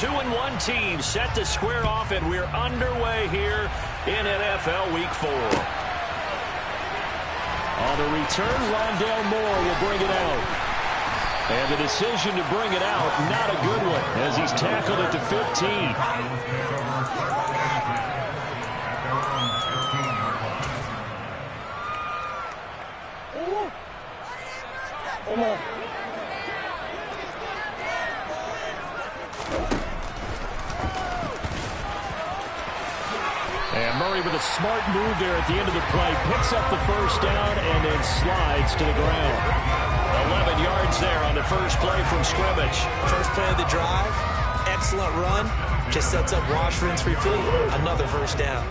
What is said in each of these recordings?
2-1 team set to square off, and we're underway here in NFL Week 4. On the return, Rondale Moore will bring it out. And the decision to bring it out, not a good one, as he's tackled at the 15. And Murray with a smart move there at the end of the play. Picks up the first down and then slides to the ground. 11 yards there on the first play from scrimmage. First play of the drive. Excellent run. Just sets up wash, rinse, repeat. Another first down.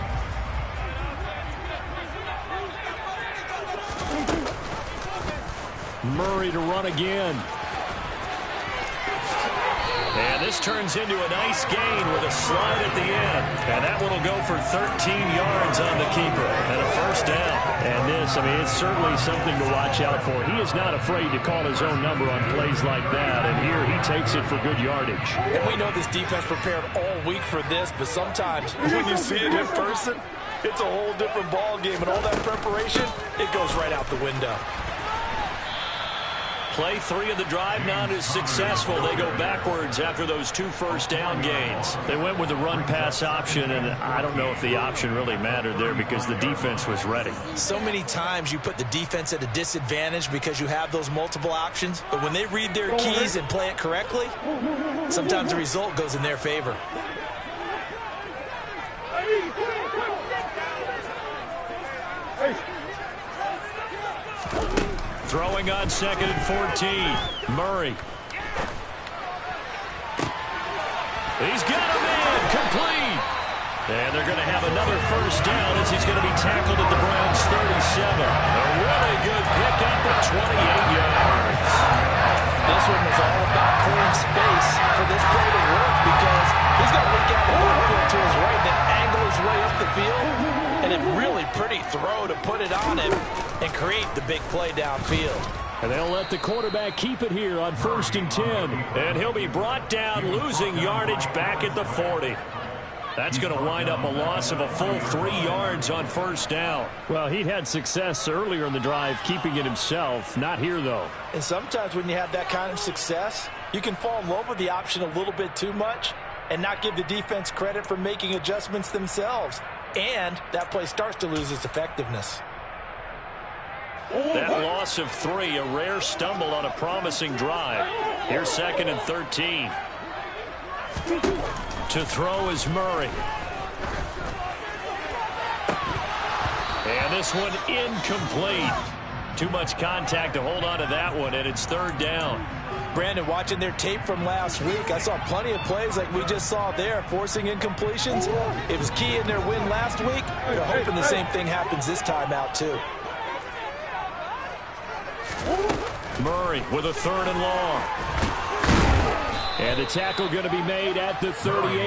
Murray to run again. And this turns into a nice gain with a slide at the end. And that one will go for 13 yards on the keeper and a first down. And this, it's certainly something to watch out for. He is not afraid to call his own number on plays like that. And here he takes it for good yardage. And we know this defense prepared all week for this, but sometimes when you see it in person, it's a whole different ball game. And all that preparation, it goes right out the window. Play 3 of the drive not as successful. They go backwards after those 2 first down gains. They went with the run-pass option, and I don't know if the option really mattered there because the defense was ready. So many times you put the defense at a disadvantage because you have those multiple options, but when they read their keys and play it correctly, sometimes the result goes in their favor. Throwing on 2nd and 14. Murray. He's got him in. Complete. And they're going to have another first down as he's going to be tackled at the Browns' 37. A really good pickup of 28 yards. This one was all about clearing space for this play to work because he's going to look out the backfield to his right, then angle his way up the field. And a really pretty throw to put it on him and create the big play downfield. And they'll let the quarterback keep it here on 1st and 10. And he'll be brought down, losing yardage back at the 40. That's going to wind up a loss of a full 3 yards on first down. Well, he'd had success earlier in the drive keeping it himself. Not here, though. And sometimes when you have that kind of success, you can fall in love with the option a little bit too much and not give the defense credit for making adjustments themselves. And that play starts to lose its effectiveness. That loss of 3, a rare stumble on a promising drive. Here's 2nd and 13. To throw is Murray. And this one incomplete. Too much contact to hold on to that one, and it's 3rd down. Brandon, watching their tape from last week, I saw plenty of plays like we just saw there, forcing incompletions. It was key in their win last week. They're hoping the same thing happens this time out, too. Murray with a 3rd and long. And the tackle going to be made at the 38.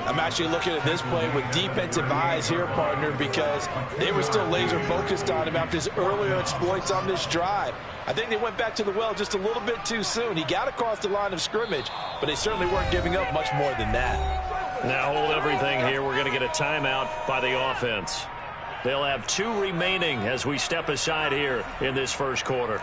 I'm actually looking at this play with defensive eyes here, partner, because they were still laser focused on him after his earlier exploits on this drive. I think they went back to the well just a little bit too soon. He got across the line of scrimmage, but they certainly weren't giving up much more than that. Now hold everything here. We're going to get a timeout by the offense. They'll have 2 remaining as we step aside here in this first quarter.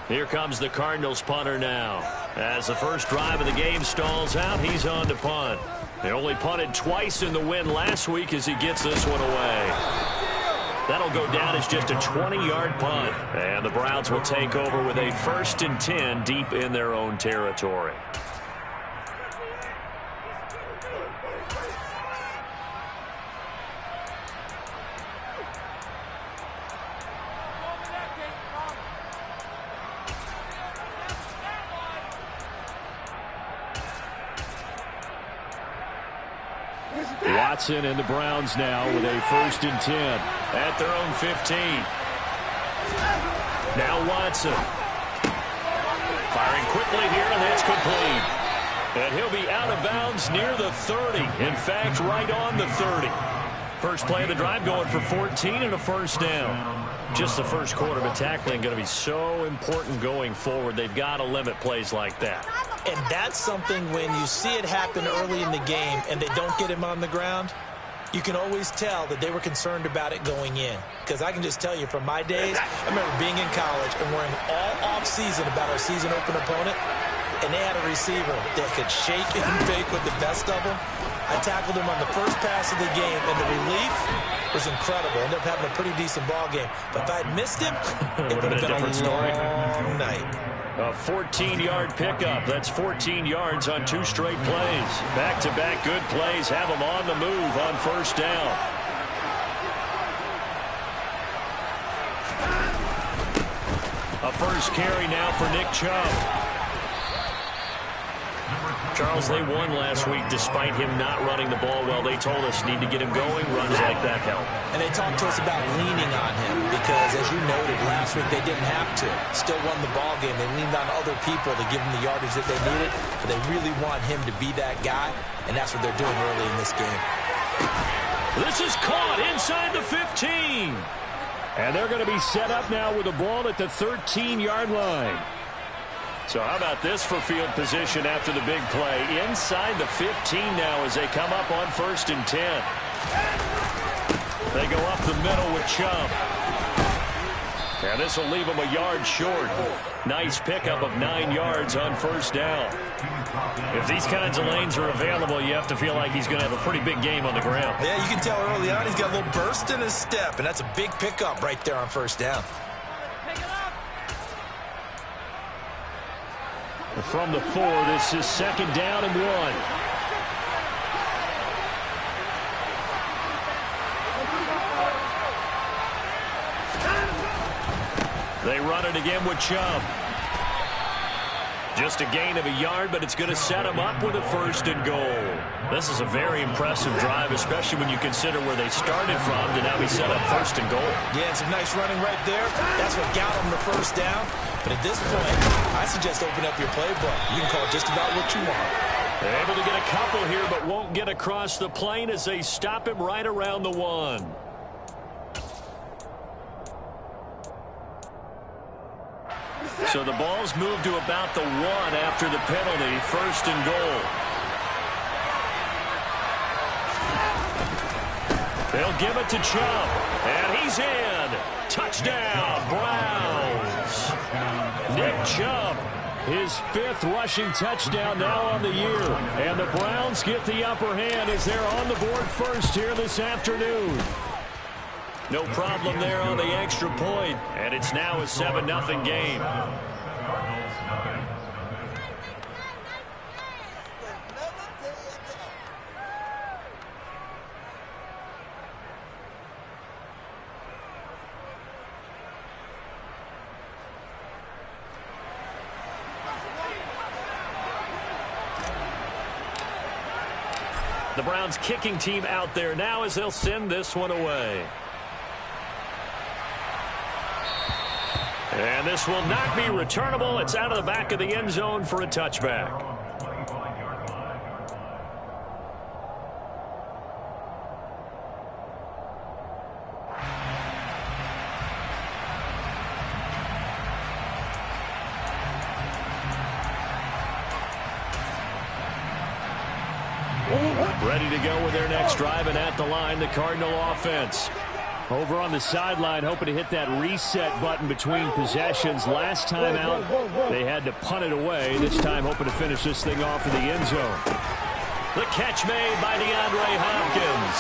Here comes the Cardinals punter now. As the first drive of the game stalls out, he's on to punt. They only punted twice in the win last week as he gets this one away. That'll go down as just a 20-yard punt. And the Browns will take over with a 1st and 10 deep in their own territory. Watson and the Browns now with a 1st and 10 at their own 15. Now Watson. Firing quickly here, and that's complete. And he'll be out of bounds near the 30. In fact, right on the 30. First play of the drive going for 14 and a first down. Just the first quarter, but tackling going to be so important going forward. They've got to limit plays like that. And that's something when you see it happen early in the game and they don't get him on the ground, you can always tell that they were concerned about it going in. Because I can just tell you from my days, I remember being in college and worrying all off-season about our season open opponent, and they had a receiver that could shake and bake with the best of them. I tackled him on the first pass of the game, and the relief was incredible. Ended up having a pretty decent ball game. But if I had missed him, it would have been a different story. Night. A 14-yard pickup. That's 14 yards on 2 straight plays. Back-to-back good plays have them on the move on first down. A first carry now for Nick Chubb. Charles, they won last week despite him not running the ball well. They told us need to get him going. Runs like that help. And they talked to us about leaning on him because, as you noted, last week they didn't have to. Still won the ball game. They leaned on other people to give them the yardage that they needed, but they really want him to be that guy, and that's what they're doing early in this game. This is caught inside the 15. And they're going to be set up now with the ball at the 13-yard line. So how about this for field position after the big play? Inside the 15 now as they come up on 1st and 10. They go up the middle with Chubb. And this will leave them a yard short. Nice pickup of 9 yards on first down. If these kinds of lanes are available, you have to feel like he's going to have a pretty big game on the ground. Yeah, you can tell early on he's got a little burst in his step, and that's a big pickup right there on first down. From the 4, this is 2nd down and 1. They run it again with Chubb. Just a gain of a yard, but it's going to set them up with a 1st and goal. This is a very impressive drive, especially when you consider where they started from to now be set up 1st and goal. Yeah, and some nice running right there. That's what got them the first down. But at this point, I suggest open up your playbook. You can call just about what you want. They're able to get a couple here, but won't get across the plane as they stop him right around the 1. So the ball's moved to about the 1 after the penalty, 1st and goal. They'll give it to Chubb, and he's in. Touchdown, Browns. Nick Chubb, his 5th rushing touchdown now on the year. And the Browns get the upper hand as they're on the board first here this afternoon. No problem there on the extra point, and it's now a 7-0 game. The Browns kicking team out there now as they'll send this one away. And this will not be returnable. It's out of the back of the end zone for a touchback. Ready to go with their next drive, and at the line, the Cardinal offense. Over on the sideline, hoping to hit that reset button between possessions. Last time out, they had to punt it away. This time, hoping to finish this thing off in the end zone. The catch made by DeAndre Hopkins.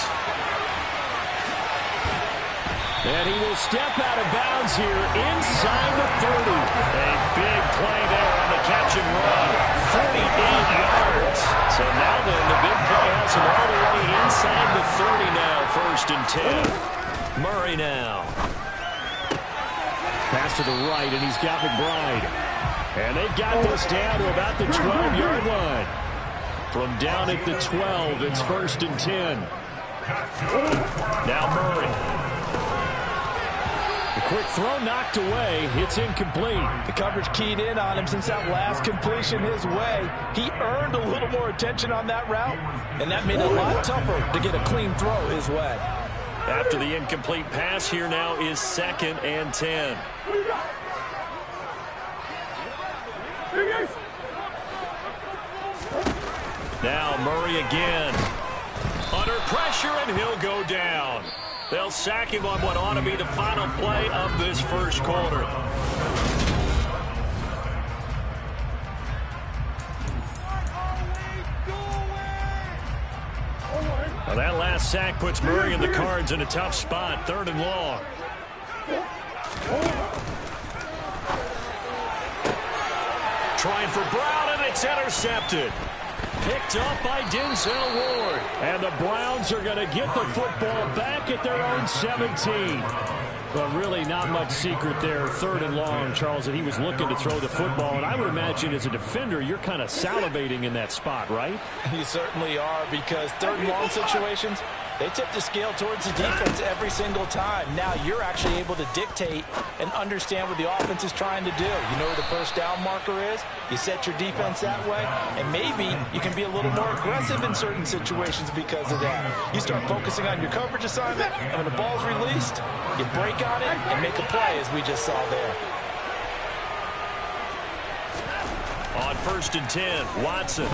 And he will step out of bounds here inside the 30. A big play there on the catch and run. 48 yards. So now then, the big play has him all the way inside the 30 now, 1st and 10. Murray now. Pass to the right, and he's got McBride. And they've got this down to about the 12-yard line. From down at the 12, it's 1st and 10. Now Murray. A quick throw knocked away. It's incomplete. The coverage keyed in on him since that last completion his way. He earned a little more attention on that route, and that made it a lot tougher to get a clean throw his way. After the incomplete pass, here now is 2nd and 10. Now Murray again. Under pressure, and he'll go down. They'll sack him on what ought to be the final play of this first quarter. Well, that last sack puts Murray and the Cards in a tough spot. 3rd and long. Trying for Brown, and it's intercepted. Picked up by Denzel Ward. And the Browns are going to get the football back at their own 17. But really not much secret there. 3rd and long, Charles, and he was looking to throw the football. And I would imagine as a defender, you're kind of salivating in that spot, right? You certainly are, because 3rd and long situations, they tip the scale towards the defense every single time. Now you're actually able to dictate and understand what the offense is trying to do. You know where the first down marker is. You set your defense that way, and maybe you can be a little more aggressive in certain situations because of that. You start focusing on your coverage assignment, and when the ball's released, you break on it and make a play, as we just saw there. On 1st and 10, Watson.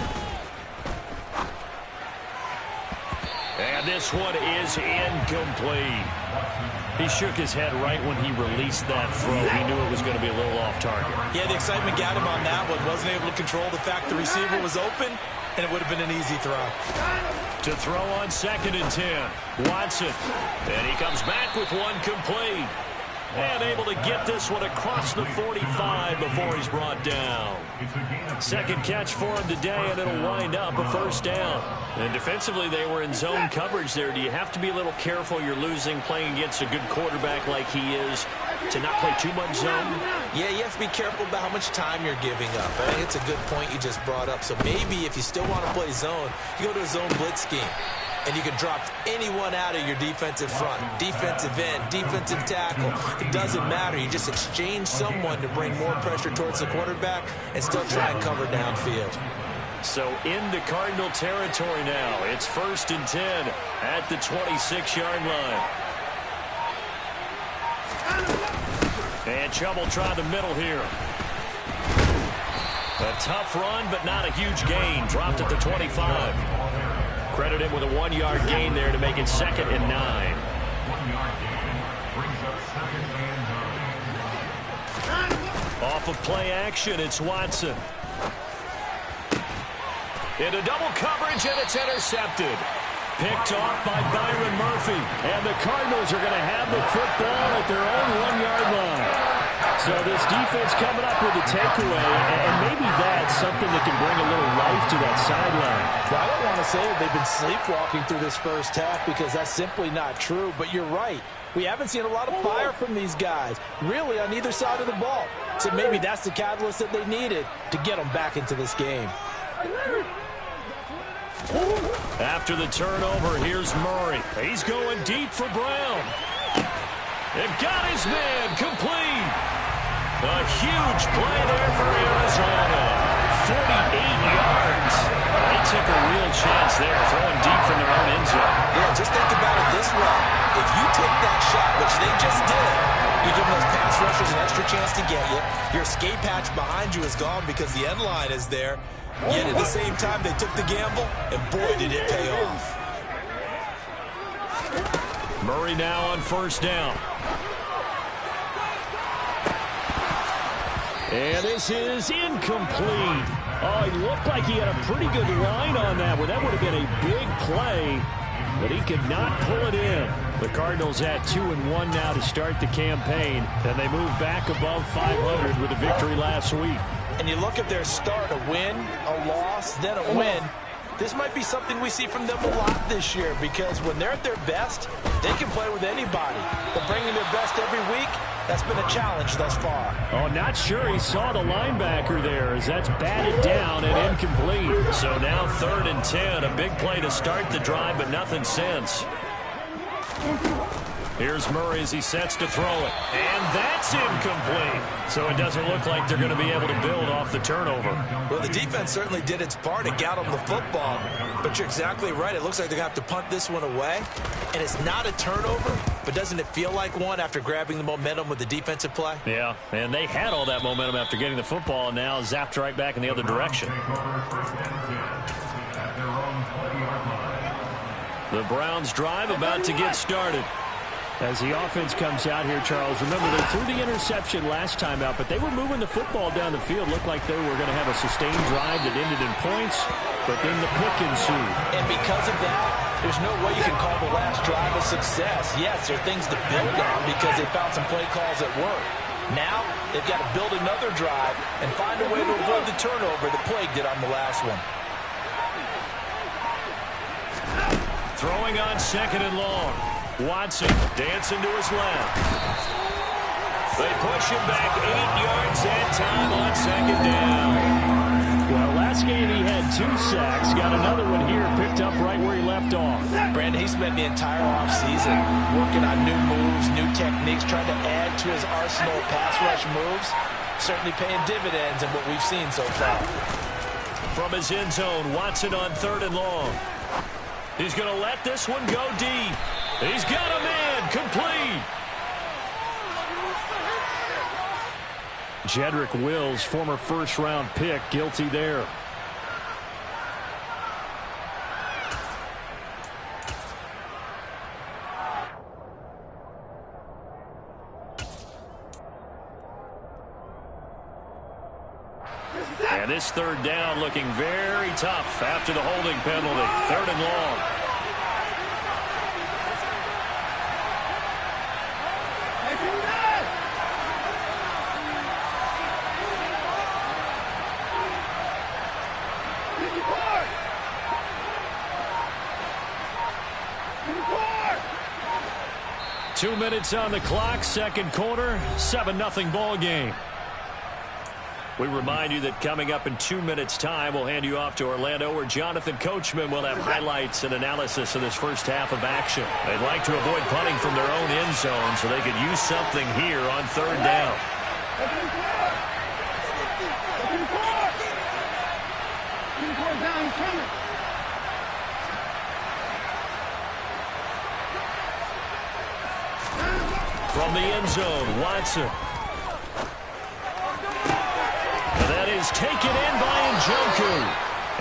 And this one is incomplete. He shook his head right when he released that throw. He knew it was going to be a little off target. Yeah, the excitement got him on that one. Wasn't able to control the fact the receiver was open, and it would have been an easy throw. To throw on 2nd and 10, Watson. And he comes back with one complete. And able to get this one across the 45 before he's brought down. 2nd catch for him today, and it'll wind up a 1st down. And defensively, they were in zone coverage there. Do you have to be a little careful? You're losing, playing against a good quarterback like he is, to not play too much zone? Yeah, you have to be careful about how much time you're giving up. I think it's a good point you just brought up. So maybe if you still want to play zone, you go to a zone blitz scheme. And you can drop anyone out of your defensive front, defensive end, defensive tackle. It doesn't matter. You just exchange someone to bring more pressure towards the quarterback and still try and cover downfield. So into Cardinal territory now. It's 1st and 10 at the 26-yard line. And Chubb will try the middle here. A tough run, but not a huge gain. Dropped at the 25. Credit him with a 1-yard gain there to make it 2nd and 9. 1-yard gain brings up 2nd and 9. Off of play action, it's Watson. Into double coverage, and it's intercepted. Picked off by Byron Murphy. And the Cardinals are going to have the football at their own 1-yard line. So this defense coming up with a takeaway, and maybe that's something that can bring a little life to that sideline. Well, I don't want to say that they've been sleepwalking through this first half, because that's simply not true. But you're right. We haven't seen a lot of fire from these guys, really, on either side of the ball. So maybe that's the catalyst that they needed to get them back into this game. After the turnover, here's Murray. He's going deep for Brown. And got his man complete. A huge play there for Arizona. 48 yards. They took a real chance there, throwing deep from their own end zone. Yeah, just think about it this way. If you take that shot, which they just did, you give those pass rushers an extra chance to get you. Your escape hatch behind you is gone because the end line is there. Yet at the same time, they took the gamble, and boy, did it pay off. Murray now on 1st down. And this is incomplete. Oh, he looked like he had a pretty good line on that one. That would have been a big play, but he could not pull it in. The Cardinals at 2-1 now to start the campaign, and they move back above 500 with a victory last week. And you look at their start, a win, a loss, then a win. This might be something we see from them a lot this year, because when they're at their best, they can play with anybody. But bringing their best every week, that's been a challenge thus far. Oh, not sure he saw the linebacker there, as that's batted down and incomplete. So now 3rd and 10, a big play to start the drive, but nothing since. Here's Murray as he sets to throw it. And that's incomplete. So it doesn't look like they're going to be able to build off the turnover. Well, the defense certainly did its part and got them the football. But you're exactly right. It looks like they're going to have to punt this one away. And it's not a turnover, but doesn't it feel like one after grabbing the momentum with the defensive play? Yeah, and they had all that momentum after getting the football and now zapped right back in the other direction. The Browns drive about to get started. As the offense comes out here, Charles, remember they threw the interception last time out, but they were moving the football down the field. Looked like they were going to have a sustained drive that ended in points, but then the pick ensued. And because of that, there's no way you can call the last drive a success. Yes, there are things to build on because they found some play calls that work. Now, they've got to build another drive and find a way to avoid the turnover that plagued it on the last one. Throwing on second and long. Watson dancing to his left. They push him back 8 yards that time on second down. Well, last game he had 2 sacks. Got another one here, picked up right where he left off. Brandon, he spent the entire offseason working on new moves, new techniques, trying to add to his arsenal of pass rush moves. Certainly paying dividends in what we've seen so far. From his end zone, Watson on third and long. He's going to let this one go deep. He's got a man, complete. Jedrick Wills, former first-round pick, guilty there. And this third down looking very tough after the holding penalty. Third and long. Two minutes on the clock, second quarter, 7-0 ball game. We remind you that coming up in 2 minutes' time, we'll hand you off to Orlando, where Jonathan Coachman will have highlights and analysis of this first half of action. They'd like to avoid punting from their own end zone, so they could use something here on third down. From the end zone, Watson. That is taken in by Njoku.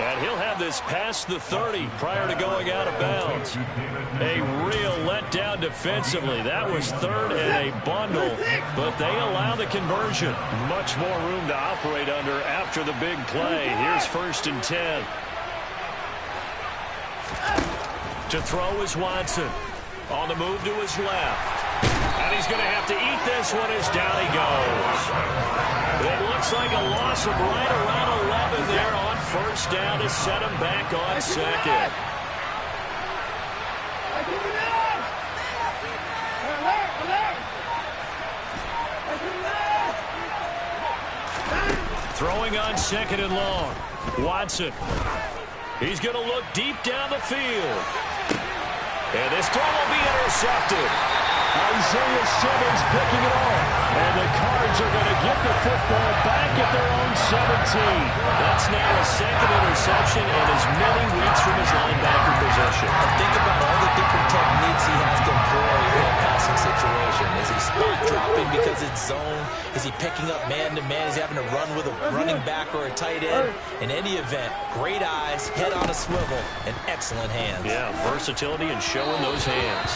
And he'll have this past the 30 prior to going out of bounds. A real letdown defensively. That was third and a bundle, but they allow the conversion. Much more room to operate under after the big play. Here's 1st and 10. To throw is Watson. On the move to his left. And he's going to have to eat this one as down he goes. It looks like a loss of right around 11 there on first down to set him back on second. Throwing on second and long. Watson. He's going to look deep down the field. And this throw will be intercepted. Isaiah Simmons picking it off. And the Cards are going to get the football back at their own 17. That's now a second interception in as many weeks from his linebacker position. And think about all the different techniques he has to employ in a passing situation. Is he spot dropping because it's zone? Is he picking up man-to-man? Is he having to run with a running back or a tight end? In any event, great eyes, head on a swivel, and excellent hands. Yeah, versatility and showing those hands.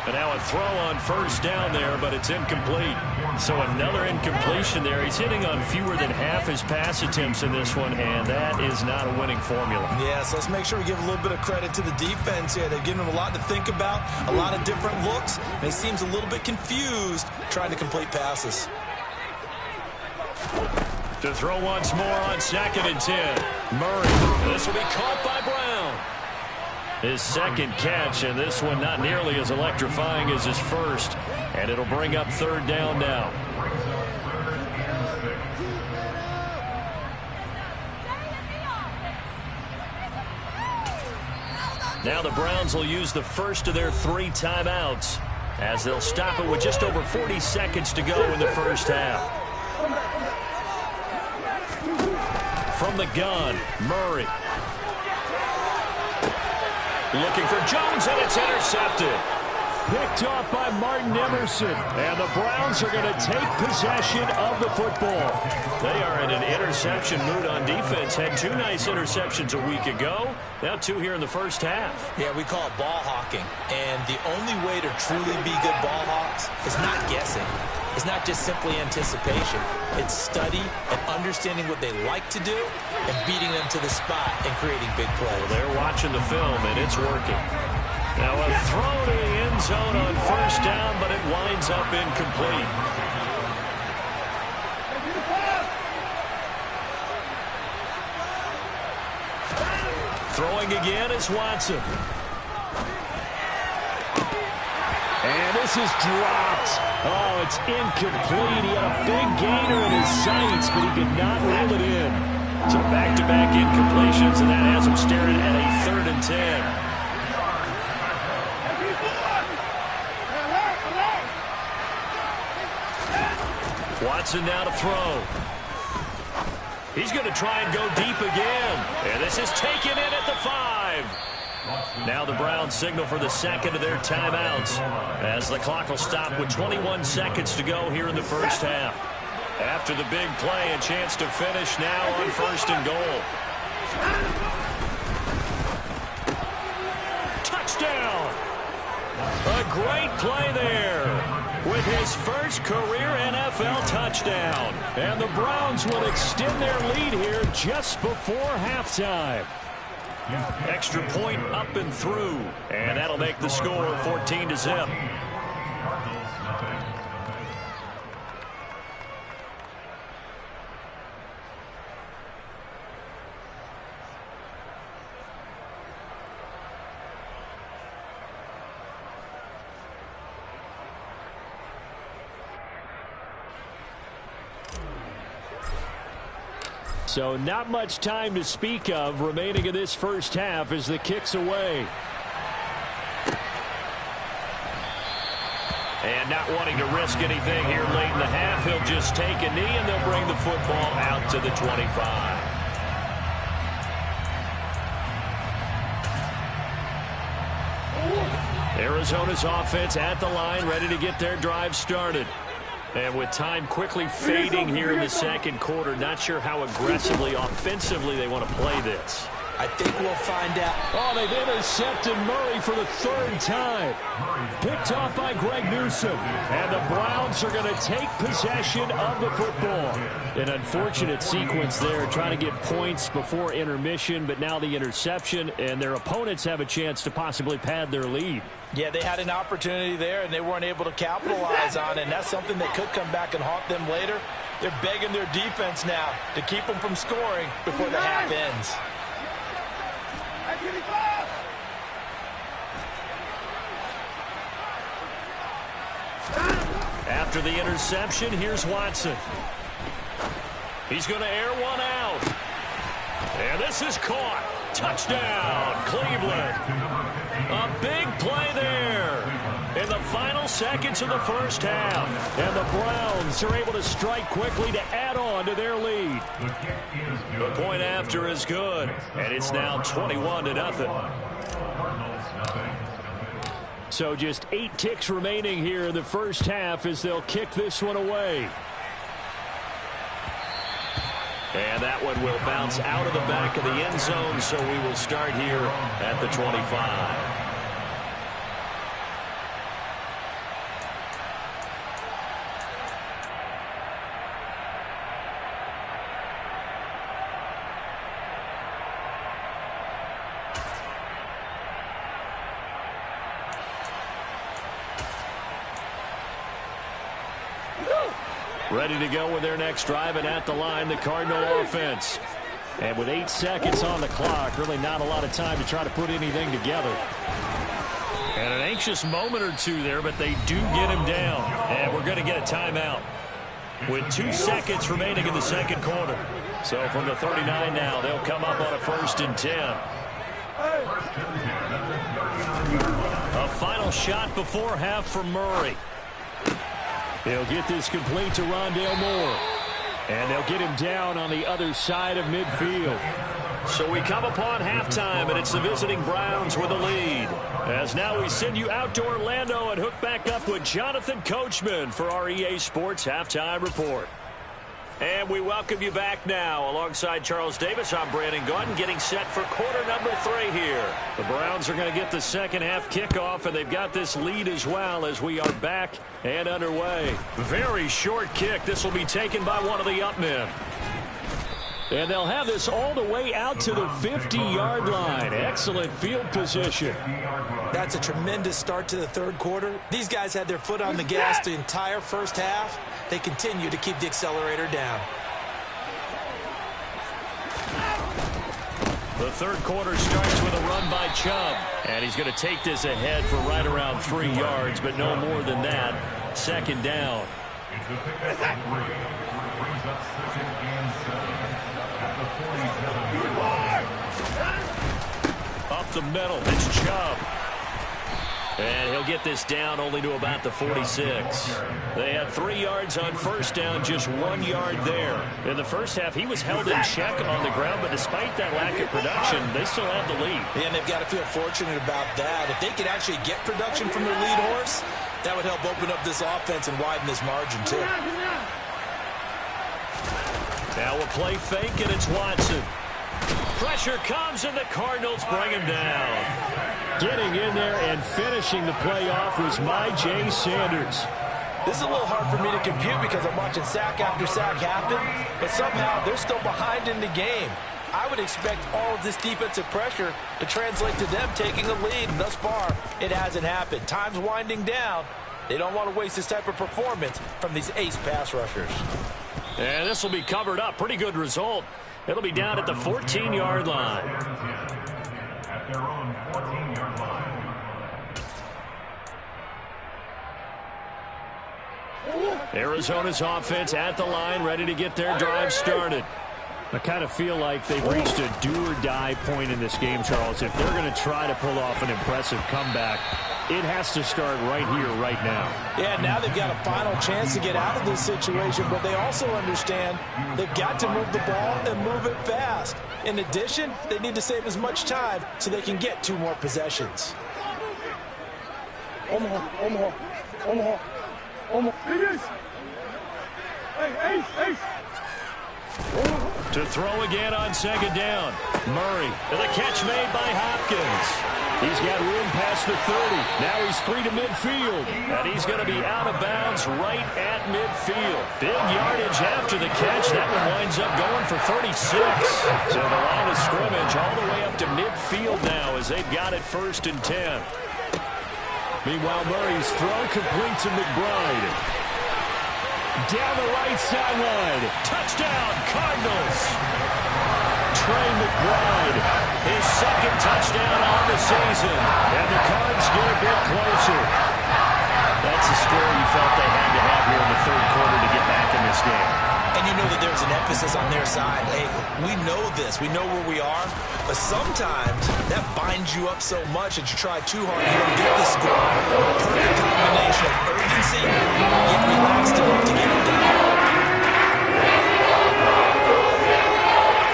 And now a throw on first down there, but it's incomplete. So another incompletion there. He's hitting on fewer than half his pass attempts in this one, and that is not a winning formula. Yeah, so let's make sure we give a little bit of credit to the defense here. They've given him a lot to think about, a lot of different looks, and he seems a little bit confused trying to complete passes. To throw once more on 2nd and 10. Murray. This will be caught by Brown. His second catch, and this one not nearly as electrifying as his first. And it'll bring up third down now. Now the Browns will use the first of their 3 timeouts. as they'll stop it with just over 40 seconds to go in the first half. From the gun, Murray. Looking for Jones, and it's intercepted. Picked off by Martin Emerson. And the Browns are going to take possession of the football. They are in an interception mood on defense. Had 2 nice interceptions a week ago. Now 2 here in the first half. Yeah, we call it ball hawking. And the only way to truly be good ball hawks is not guessing. It's not just simply anticipation. It's study and understanding what they like to do and beating them to the spot and creating big plays. Well, they're watching the film, and it's working. Now a throw to the end zone on first down, but it winds up incomplete. Throwing again is Watson. And this is dropped. Oh, it's incomplete. He had a big gainer in his sights, but he could not reel it in. So back-to-back incompletions, and that has him staring at a 3rd and 10. Watson now to throw. He's going to try and go deep again. And this is taken in at the 5. Now the Browns signal for the second of their timeouts as the clock will stop with 21 seconds to go here in the first half. After the big play, a chance to finish now on 1st and goal. Touchdown! A great play there with his first career NFL touchdown. And the Browns will extend their lead here just before halftime. Extra point up and through, and that'll make the score 14-0. So not much time to speak of remaining in this first half as the kick's away. And not wanting to risk anything here late in the half, he'll just take a knee and they'll bring the football out to the 25. Arizona's offense at the line, ready to get their drive started. And with time quickly fading here in the second quarter, not sure how aggressively, offensively they want to play this. I think we'll find out. Oh, they've intercepted Murray for the 3rd time. Picked off by Greg Newsome. And the Browns are going to take possession of the football. An unfortunate sequence there, trying to get points before intermission, but now the interception, and their opponents have a chance to possibly pad their lead. Yeah, they had an opportunity there, and they weren't able to capitalize on it, and that's something that could come back and haunt them later. They're begging their defense now to keep them from scoring before the half ends. After the interception, here's Watson. He's going to air one out. And this is caught. Touchdown, Cleveland. A big play there in the final seconds of the first half. And the Browns are able to strike quickly to add on to their lead. The point after is good, and it's now 21-0. So just 8 ticks remaining here in the first half as they'll kick this one away. And that one will bounce out of the back of the end zone, so we will start here at the 25. Ready to go with their next drive, and at the line, the Cardinal offense. And with 8 seconds on the clock, really not a lot of time to try to put anything together. And an anxious moment or two there, but they do get him down. And we're going to get a timeout with 2 seconds remaining in the second quarter. So from the 39 now, they'll come up on a 1st and 10. A final shot before half for Murray. He'll get this complete to Rondale Moore. And they'll get him down on the other side of midfield. So we come upon halftime, and it's the visiting Browns with the lead. As now we send you out to Orlando and hook back up with Jonathan Coachman for our EA Sports Halftime Report. And we welcome you back now. Alongside Charles Davis, I'm Brandon Gaudin, getting set for quarter number 3 here. The Browns are going to get the second half kickoff, and they've got this lead as well as we are back and underway. Very short kick. This will be taken by one of the up men. And they'll have this all the way out to the 50-yard line. Excellent field position. That's a tremendous start to the third quarter. These guys had their foot on the gas the entire first half. They continue to keep the accelerator down. The third quarter starts with a run by Chubb. And he's going to take this ahead for right around 3 yards, but no more than that. Second down. It's the pick up 3. Brings up 2nd and 7 at the 47. Up the middle, it's Chubb. And he'll get this down only to about the 46. They had 3 yards on first down, just 1 yard there. In the first half, he was held in check on the ground, but despite that lack of production, they still have the lead. Yeah, and they've got to feel fortunate about that. If they could actually get production from their lead horse, that would help open up this offense and widen this margin, too. Now a play fake, and it's Watson. Pressure comes, and the Cardinals bring him down. Getting in there and finishing the play off was Myjai Sanders. This is a little hard for me to compute because I'm watching sack after sack happen, but somehow they're still behind in the game. I would expect all of this defensive pressure to translate to them taking a lead. Thus far, it hasn't happened. Time's winding down. They don't want to waste this type of performance from these ace pass rushers. And this will be covered up. Pretty good result. It'll be down at the 14-yard line. At their own 14-yard line. Arizona's offense at the line, ready to get their drive started. I kind of feel like they've reached a do-or-die point in this game, Charles. If they're going to try to pull off an impressive comeback, it has to start right here, right now. Yeah, now they've got a final chance to get out of this situation, but they also understand they've got to move the ball and move it fast. In addition, they need to save as much time so they can get 2 more possessions. Omaha. Ace. To throw again on second down. Murray, and the catch made by Hopkins. He's got room past the 30. Now he's free to midfield. And he's going to be out of bounds right at midfield. Big yardage after the catch. That one winds up going for 36. So the line of scrimmage all the way up to midfield now as they've got it 1st and 10. Meanwhile, Murray's throw complete to McBride. Down the right sideline. Touchdown, Cardinals. Trey McBride, his 2nd touchdown on the season. And the Cards get a bit closer. That's the score you felt they had to have here in the third quarter to get back in this game. And you know that there's an emphasis on their side. Hey, we know this. We know where we are. But sometimes that binds you up so much that you try too hard, you don't get the score. A perfect combination of urgency, yet relaxed enough to get it done.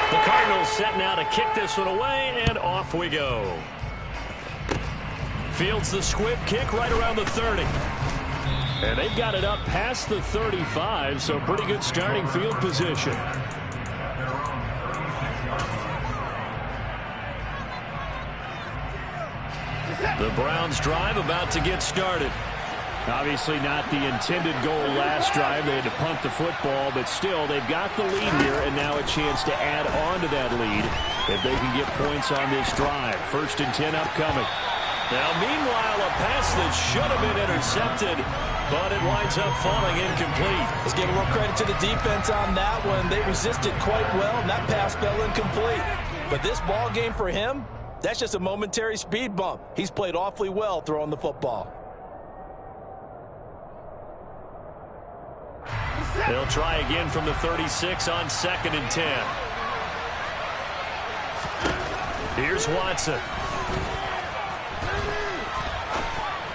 The Cardinals set now to kick this one away, and off we go. Fields the squib kick right around the 30. And they've got it up past the 35, so pretty good starting field position. The Browns drive about to get started. Obviously not the intended goal last drive. They had to punt the football, but still they've got the lead here, and now a chance to add on to that lead if they can get points on this drive. 1st and 10 upcoming. Now, meanwhile, a pass that should have been intercepted, but it winds up falling incomplete. Let's give a little credit to the defense on that one. They resisted quite well, and that pass fell incomplete. But this ball game for him, that's just a momentary speed bump. He's played awfully well throwing the football. They'll try again from the 36 on 2nd and 10. Here's Watson.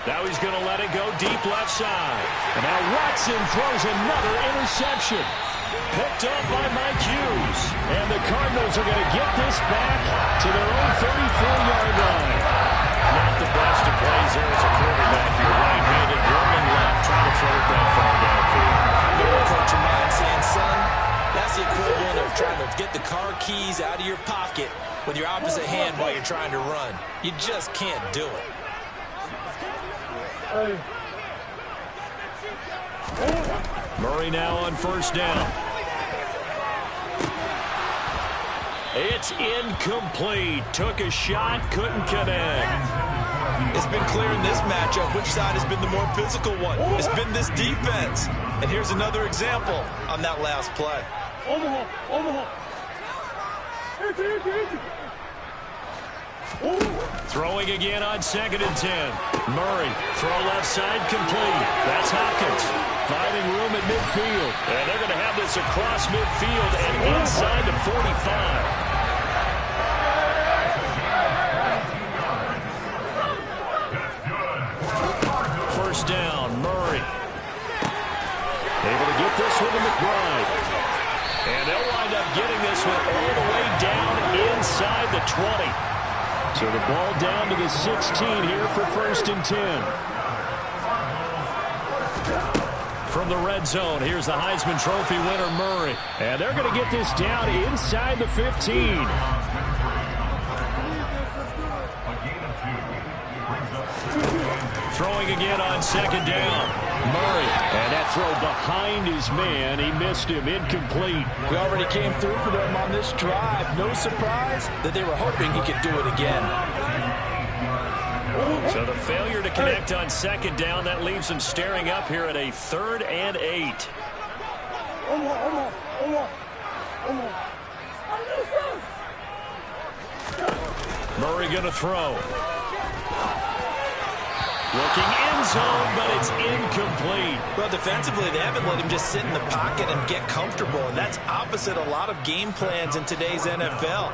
Now he's going to let it go deep left side. And now Watson throws another interception. Picked up by Mike Hughes. And the Cardinals are going to get this back to their own 34-yard line. Not the best of plays there as a quarterback. You're right-handed, rolling left, trying to throw it that far downfield. I'm the coach of mine saying, son, that's the equivalent of trying to get the car keys out of your pocket with your opposite hand while you're trying to run. You just can't do it. Murray now on first down. It's incomplete. Took a shot, couldn't connect. It's been clear in this matchup which side has been the more physical one. It's been this defense. And here's another example on that last play. Throwing again on 2nd and 10. Murray, throw left side, complete. That's Hopkins. Finding room at midfield. And they're going to have this across midfield and inside the 45. First down, Murray. Able to get this one to McBride. And they'll wind up getting this one all the way down inside the 20. So the ball down to the 16 here for 1st and 10. From the red zone, here's the Heisman Trophy winner, Murray. And they're going to get this down inside the 15. Throwing again on 2nd down. Murray. And that throw behind his man. He missed him. Incomplete. We already came through for them on this drive. No surprise that they were hoping he could do it again. So the failure to connect on 2nd down, that leaves him staring up here at a 3rd and 8. Murray going to throw. Looking end zone, but it's incomplete. Well, defensively, they haven't let him just sit in the pocket and get comfortable, and that's opposite a lot of game plans in today's NFL.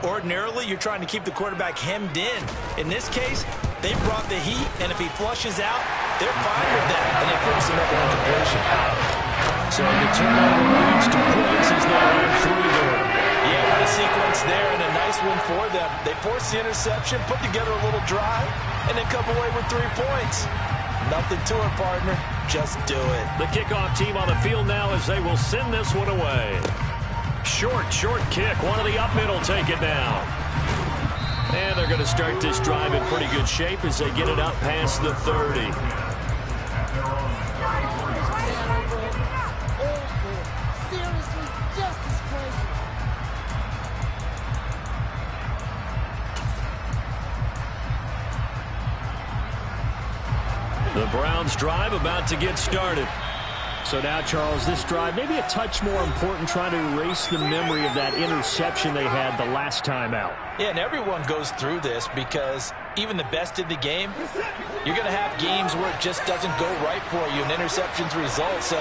Ordinarily, you're trying to keep the quarterback hemmed in. In this case, they brought the heat, and if he flushes out, they're fine with that, and they force another incompletion. So the turnover leads to points as they run through there. Yeah, what a sequence there, and a nice one for them. They forced the interception, put together a little drive, and then come away with 3 points. Nothing to it, partner. Just do it. The kickoff team on the field now as they will send this one away. Short kick. One of the up middle take it now. And they're going to start this drive in pretty good shape as they get it up past the 30. The Browns drive about to get started. So now, Charles, this drive maybe a touch more important, trying to erase the memory of that interception they had the last time out. Yeah, and everyone goes through this because even the best in the game, you're going to have games where it just doesn't go right for you and interceptions result. So,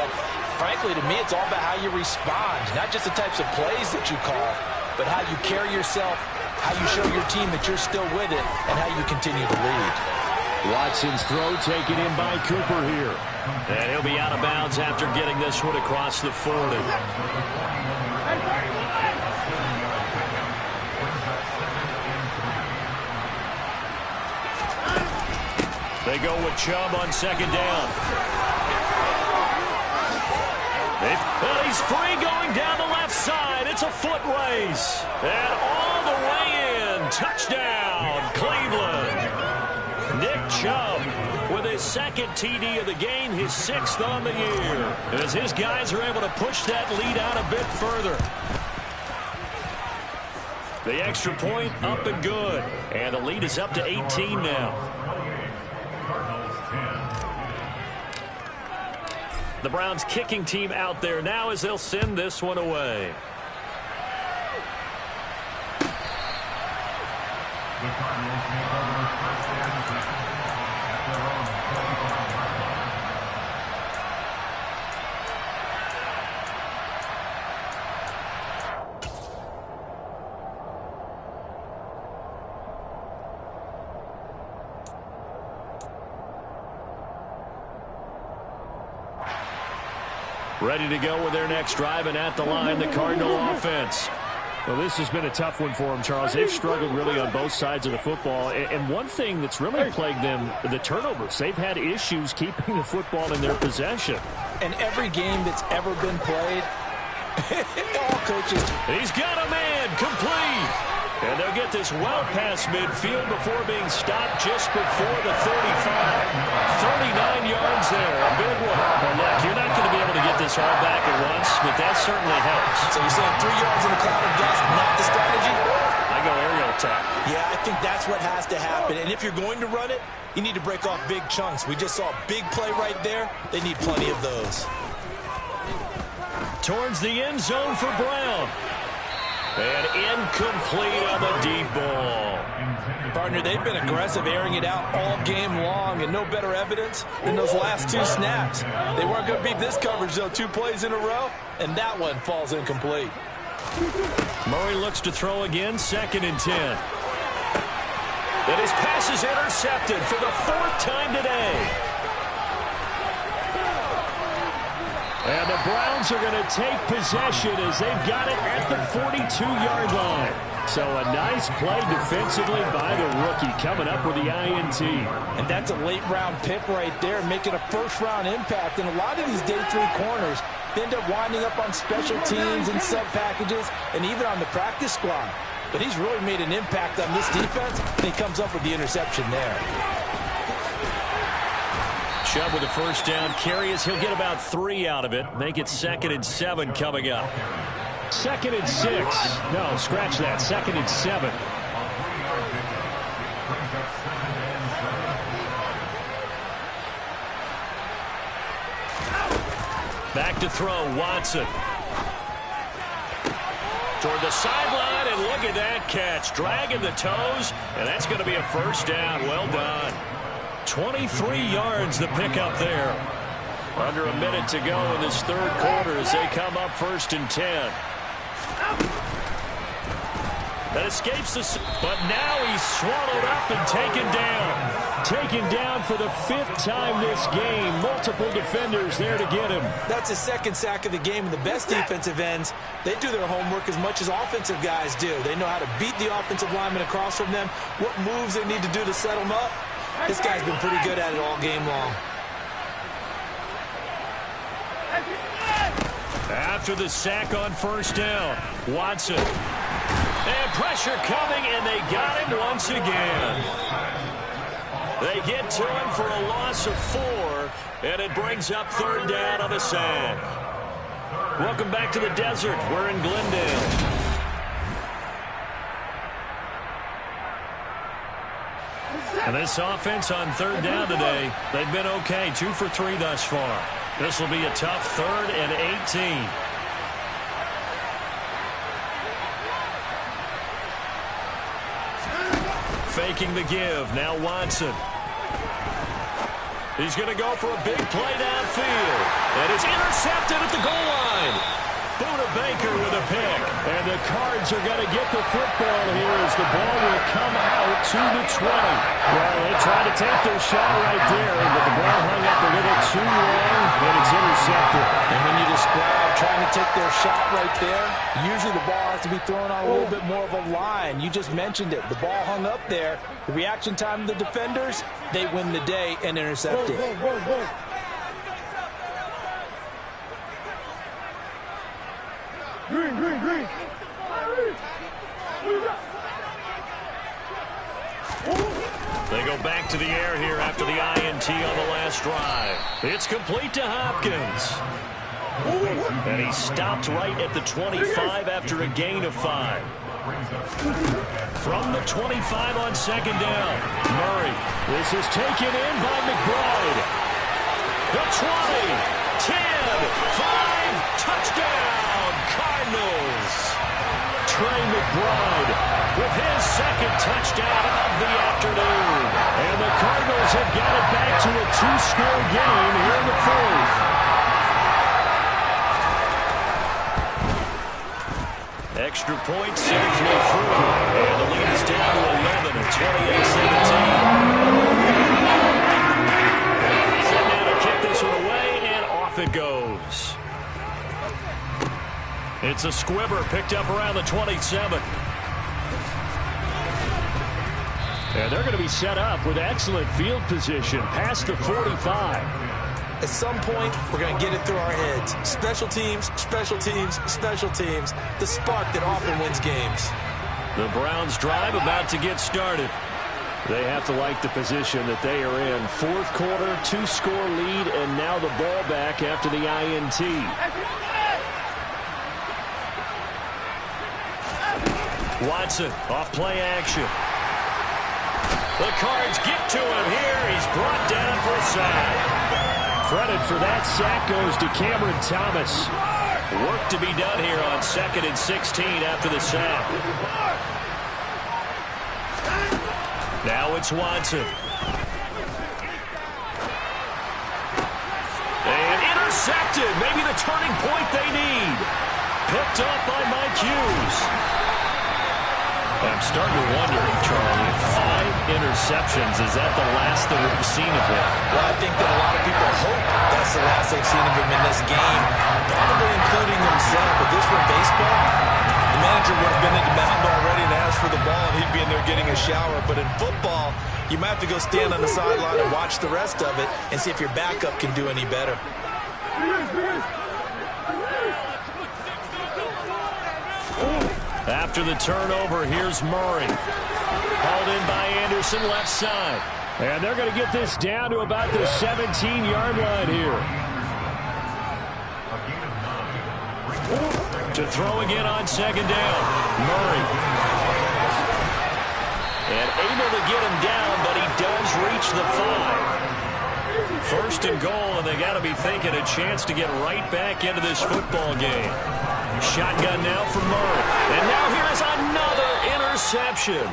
frankly, to me, it's all about how you respond, not just the types of plays that you call, but how you carry yourself, how you show your team that you're still with it, and how you continue to lead. Watson's throw taken in by Cooper here. And he'll be out of bounds after getting this one across the 40. They go with Chubb on 2nd down. But he's free going down the left side. It's a foot race. And all the way in. Touchdown, Cleveland. Nick Chubb with his 2nd TD of the game, his 6th on the year. As his guys are able to push that lead out a bit further. The extra point up and good. And the lead is up to 18 now. The Browns kicking team out there now as they'll send this one away. The Cardinals take over 1st and 10 at their own 35-yard line. Ready to go with their next drive, and at the line, the Cardinal offense. Well, this has been a tough one for them, Charles. They've struggled really on both sides of the football. And one thing that's really plagued them, the turnovers. They've had issues keeping the football in their possession. And every game that's ever been played, all coaches. He's got a man, complete. And they'll get this well past midfield before being stopped just before the 35. 39 yards there, a big one. Well, look, you're not going to be able to get this all back at once, but that certainly helps. So you're saying 3 yards in the cloud of dust, not the strategy? I go aerial attack. Yeah, I think that's what has to happen. And if you're going to run it, you need to break off big chunks. We just saw a big play right there. They need plenty of those. Towards the end zone for Brown. And incomplete on the deep ball. Partner, they've been aggressive, airing it out all game long, and no better evidence than those last 2 snaps. They weren't going to beat this coverage, though. 2 plays in a row, and that one falls incomplete. Murray looks to throw again, 2nd and 10. And his pass is intercepted for the 4th time today. And the Browns are going to take possession as they've got it at the 42-yard line. So a nice play defensively by the rookie coming up with the INT. And that's a late-round pick right there, making a first-round impact. And a lot of these day 3 corners, they end up winding up on special teams and sub-packages and even on the practice squad. But he's really made an impact on this defense, and he comes up with the interception there. Chubb with a first down carry as he'll get about 3 out of it. Make it 2nd and 7 coming up. 2nd and 6. No, scratch that. 2nd and 7. Back to throw, Watson. Toward the sideline, and look at that catch. Dragging the toes, and that's going to be a first down. Well done. 23 yards the pickup there. Under a minute to go in this 3rd quarter as they come up 1st and 10. That escapes the... But now he's swallowed up and taken down. Taken down for the 5th time this game. Multiple defenders there to get him. That's his 2nd sack of the game, and the best defensive ends, they do their homework as much as offensive guys do. They know how to beat the offensive lineman across from them, what moves they need to do to set them up. This guy's been pretty good at it all game long. After the sack on 1st down, Watson. And pressure coming, and they got him once again. They get to him for a loss of 4, and it brings up 3rd down on the sack. Welcome back to the desert. We're in Glendale. And this offense on 3rd down today, they've been okay. 2 for 3 thus far. This will be a tough 3rd and 18. Faking the give. Now Watson. He's going to go for a big play downfield. And it's intercepted at the goal line. Buda Baker with a pick. And the Cards are going to get the football here as the ball will come out to the 20. Well, they tried to take their shot right there, but the ball hung up a little too long, and it's intercepted. And when you describe trying to take their shot right there, usually the ball has to be thrown on a little bit more of a line. You just mentioned it. The ball hung up there. The reaction time of the defenders, they win the day and intercept it. Green. They go back to the air here after the INT on the last drive. It's complete to Hopkins. And he stopped right at the 25 after a gain of 5. From the 25 on 2nd down, Murray. This is taken in by McBride. The 20, 10, 5, touchdown, Cardinals. Trey McBride with his 2nd touchdown of the afternoon. And the Cardinals have got it back to a 2-score game here in the 4th. Extra point safely through. And the lead is down to 11 at 28-17. Sitting down to kick this one away, and off it goes. It's a squibber picked up around the 27. And they're going to be set up with excellent field position past the 45. At some point, we're going to get it through our heads. Special teams, special teams, special teams. The spark that often wins games. The Browns drive about to get started. They have to like the position that they are in. Fourth quarter, 2-score lead, and now the ball back after the INT. Watson off play action. The Cards get to him here. He's brought down for a sack. Credit for that sack goes to Cameron Thomas. Work to be done here on 2nd and 16 after the sack. Now it's Watson. And intercepted. Maybe the turning point they need. Picked up by Mike Hughes. I'm starting to wonder, Charlie, 5 interceptions. Is that the last that we've seen of him? Well, I think that a lot of people hope that's the last they've seen of him in this game, probably including himself. But this one, baseball, the manager would have been in the mound already and asked for the ball, and he'd be in there getting a shower. But in football, you might have to go stand on the sideline and watch the rest of it and see if your backup can do any better. After the turnover, here's Murray. Hauled in by Anderson, left side. And they're going to get this down to about the 17-yard line here. To throw again on 2nd down. Murray. And able to get him down, but he does reach the 5. 1st and goal, and they got to be thinking a chance to get right back into this football game. Shotgun now for Murray. And now here is another interception.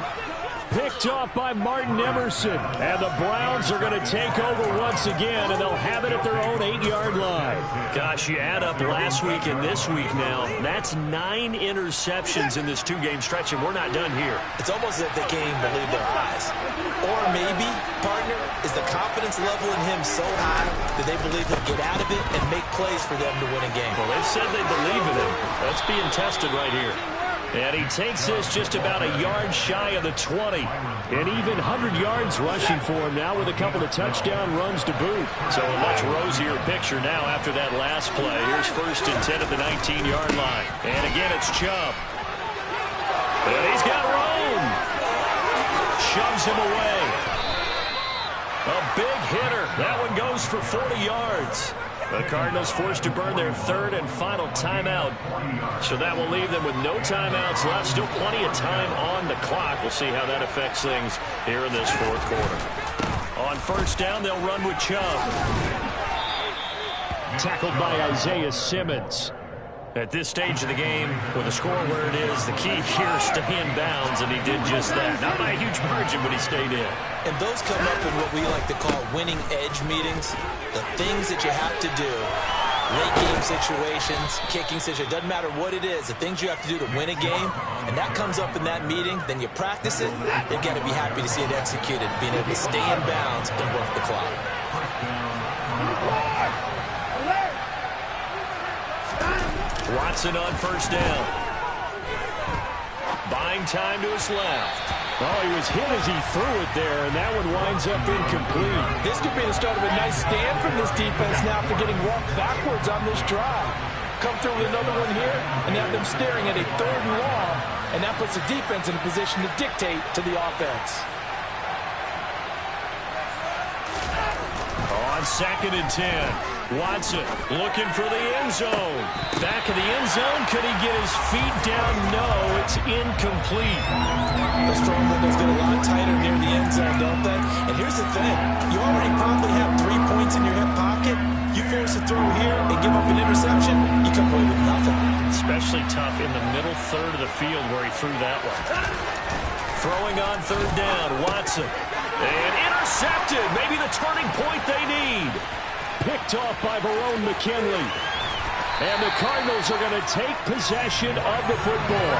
Picked off by Martin Emerson. And the Browns are going to take over once again, and they'll have it at their own 8-yard line. Gosh, you add up last week and this week now. That's 9 interceptions in this 2-game stretch, and we're not done here. It's almost as if they can't even believe their eyes. Or maybe, partner, is the confidence level in him so high that they believe he'll get out of it and make plays for them to win a game. Well, they've said they believe in him. That's being tested right here. And he takes this just about a yard shy of the 20. An even 100 yards rushing for him now with a couple of touchdown runs to boot. So a much rosier picture now after that last play. Here's 1st and 10 at the 19-yard line. And again, it's Chubb. And he's got room. Shoves him away. A big hitter. That one goes for 40 yards. The Cardinals forced to burn their 3rd and final timeout. So that will leave them with no timeouts left. Still plenty of time on the clock. We'll see how that affects things here in this 4th quarter. On 1st down, they'll run with Chubb. Tackled by Isaiah Simmons. At this stage of the game, with the score where it is, the key here is stay in bounds, and he did just that. Not by a huge margin, but he stayed in. And those come up in what we like to call winning edge meetings. The things that you have to do. Late game situations, kicking situations, doesn't matter what it is. The things you have to do to win a game, and that comes up in that meeting, then you practice it. You've got to be happy to see it executed, being able to stay in bounds and work the clock. Watson on 1st down. Buying time to his left. Oh, he was hit as he threw it there, and that one winds up incomplete. This could be the start of a nice stand from this defense now after getting walked backwards on this drive. Come through with another one here, and have them staring at a 3rd and long, and that puts the defense in a position to dictate to the offense. On 2nd and 10, Watson looking for the end zone. Back of the end zone. Could he get his feet down? No, it's incomplete. The strong windows get a lot tighter near the end zone, don't they? And here's the thing. You already probably have 3 points in your hip pocket. You force a throw here and give up an interception, you come away with nothing. Especially tough in the middle 3rd of the field where he threw that one. Throwing on 3rd down, Watson. And intercepted. Maybe the turning point they need. Picked off by Verone McKinley. And the Cardinals are going to take possession of the football.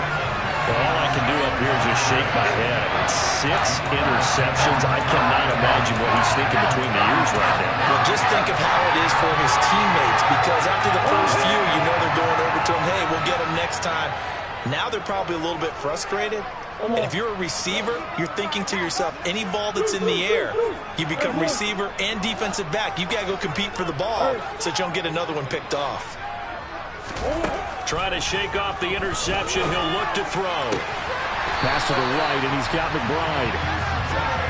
All I can do up here is just shake my head. It's 6 interceptions. I cannot imagine what he's thinking between the ears right now. Well, just think of how it is for his teammates, because after the first few, you know they're going over to him, hey, we'll get him next time. Now they're probably a little bit frustrated. And if you're a receiver, you're thinking to yourself, any ball that's in the air, you become receiver and defensive back. You've got to go compete for the ball so that you don't get another one picked off. Trying to shake off the interception. He'll look to throw. Pass to the right, and he's got McBride.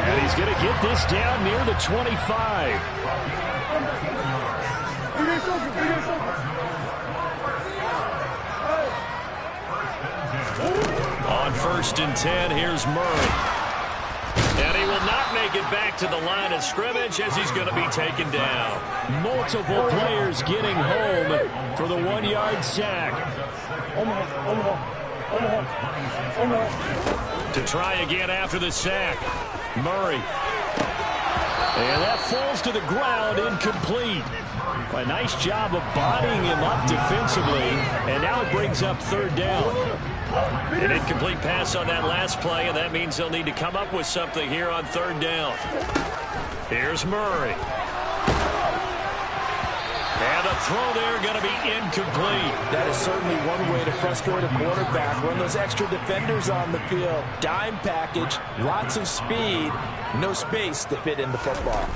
And he's going to get this down near the 25. On 1st and 10, here's Murray. And he will not make it back to the line of scrimmage as he's going to be taken down. Multiple players getting home for the 1-yard sack. To try again after the sack. Murray. And that falls to the ground, incomplete. A nice job of bodying him up defensively. And now it brings up 3rd down. An incomplete pass on that last play, and that means they'll need to come up with something here on 3rd down. Here's Murray. And a throw there going to be incomplete. That is certainly one way to frustrate a quarterback. Run those extra defenders on the field. Dime package, lots of speed, no space to fit into football.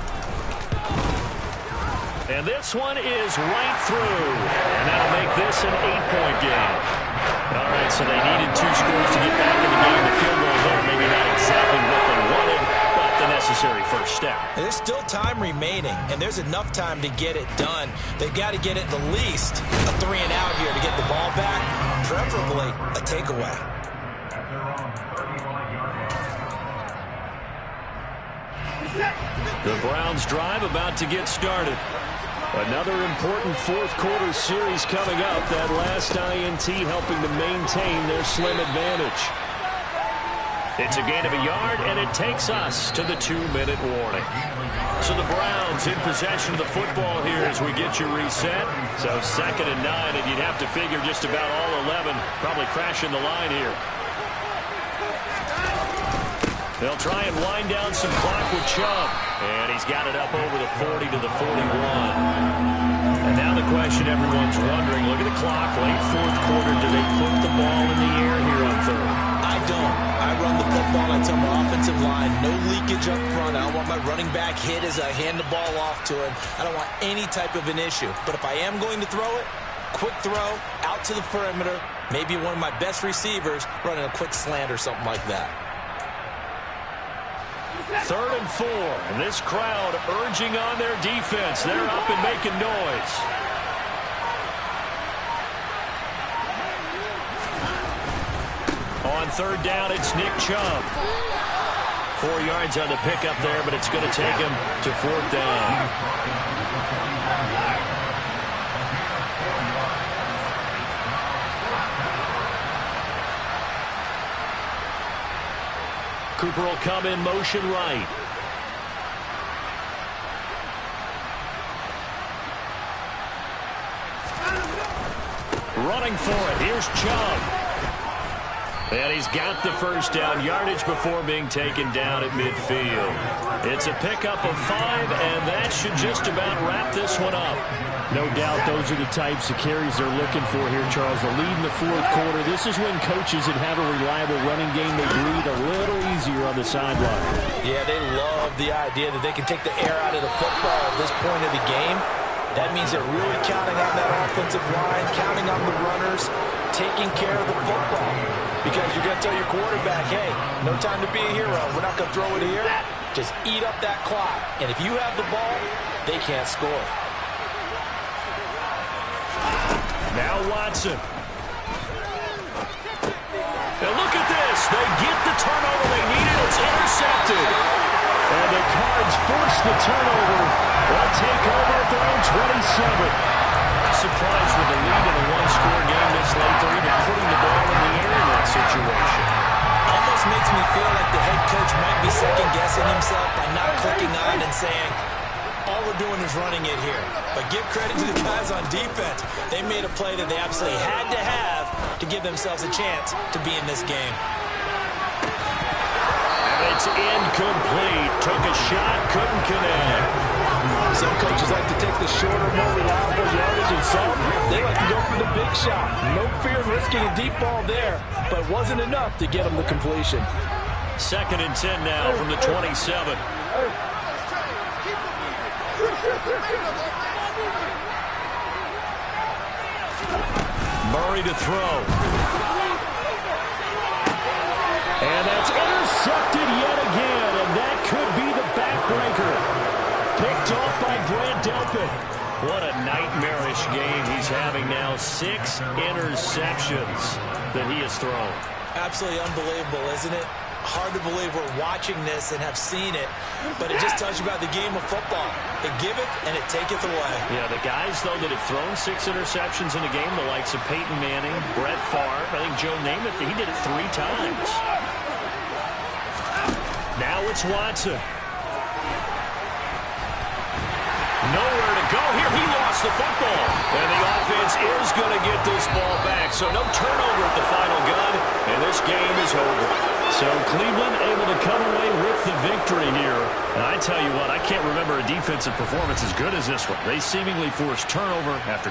And this one is right through. And that'll make this an 8-point game. All right, so they needed 2 scores to get back in the game. The field goal there, maybe not exactly what they wanted, but the necessary first step. There's still time remaining, and there's enough time to get it done. They've got to get it at least a 3-and-out here to get the ball back, preferably a takeaway. The Browns drive about to get started. Another important 4th-quarter series coming up. That last INT helping to maintain their slim advantage. It's a gain of a yard, and it takes us to the 2-minute warning. So the Browns in possession of the football here as we get you reset. So 2nd and 9, and you'd have to figure just about all 11 probably crashing the line here. They'll try and wind down some clock with Chubb. And he's got it up over the 40 to the 41. And now the question everyone's wondering, look at the clock, late 4th quarter, do they put the ball in the air here on 3rd? I don't. I run the football. I tell my offensive line, no leakage up front. I don't want my running back hit as I hand the ball off to him. I don't want any type of an issue. But if I am going to throw it, quick throw, out to the perimeter, maybe one of my best receivers running a quick slant or something like that. 3rd and 4, and this crowd urging on their defense. They're up and making noise. On 3rd down, it's Nick Chubb. 4 yards on the pickup there, but it's going to take him to 4th down. Cooper will come in motion right. Running for it. Here's Chubb. And he's got the first down yardage before being taken down at midfield. It's a pickup of 5, and that should just about wrap this one up. No doubt those are the types of carries they're looking for here, Charles. The lead in the 4th quarter. This is when coaches that have a reliable running game, they breathe a little easier on the sideline. Yeah, they love the idea that they can take the air out of the football at this point of the game. That means they're really counting on that offensive line, counting on the runners, taking care of the football. Because you're going to tell your quarterback, hey, no time to be a hero. We're not going to throw it here. Just eat up that clock. And if you have the ball, they can't score. Now Watson. Now look at this. They get the turnover they needed. It's intercepted. And the Cards force the turnover. They'll take over at their own 27. Surprised with the lead in a 1-score game this late. They're even putting the ball in the air in that situation. Almost makes me feel like the head coach might be second-guessing himself by not clicking on and saying, all we're doing is running it here. But give credit to the guys on defense. They made a play that they absolutely had to have to give themselves a chance to be in this game. And it's incomplete. Took a shot, couldn't connect. Some coaches like to take the shorter, more reliable yardage, and some, they like to go for the big shot. No fear of risking a deep ball there, but wasn't enough to get them the completion. 2nd and 10 now from the 27. Murray to throw. And that's intercepted yet again, and that could be the backbreaker. Picked off by Grant Delpit. What a nightmarish game he's having now. 6 interceptions that he has thrown. Absolutely unbelievable, isn't it? Hard to believe we're watching this and have seen it, but it just tells you about the game of football. It giveth and it taketh away. Yeah, the guys, though, that have thrown 6 interceptions in a game, the likes of Peyton Manning, Brett Favre, I think Joe Namath, he did it 3 times. Now it's Watson. Nowhere to go here. He lost the football. And the offense is going to get this ball back. So no turnover at the final gun, and this game is over. So Cleveland able to come away with the victory here. And I tell you what, I can't remember a defensive performance as good as this one. They seemingly forced turnover after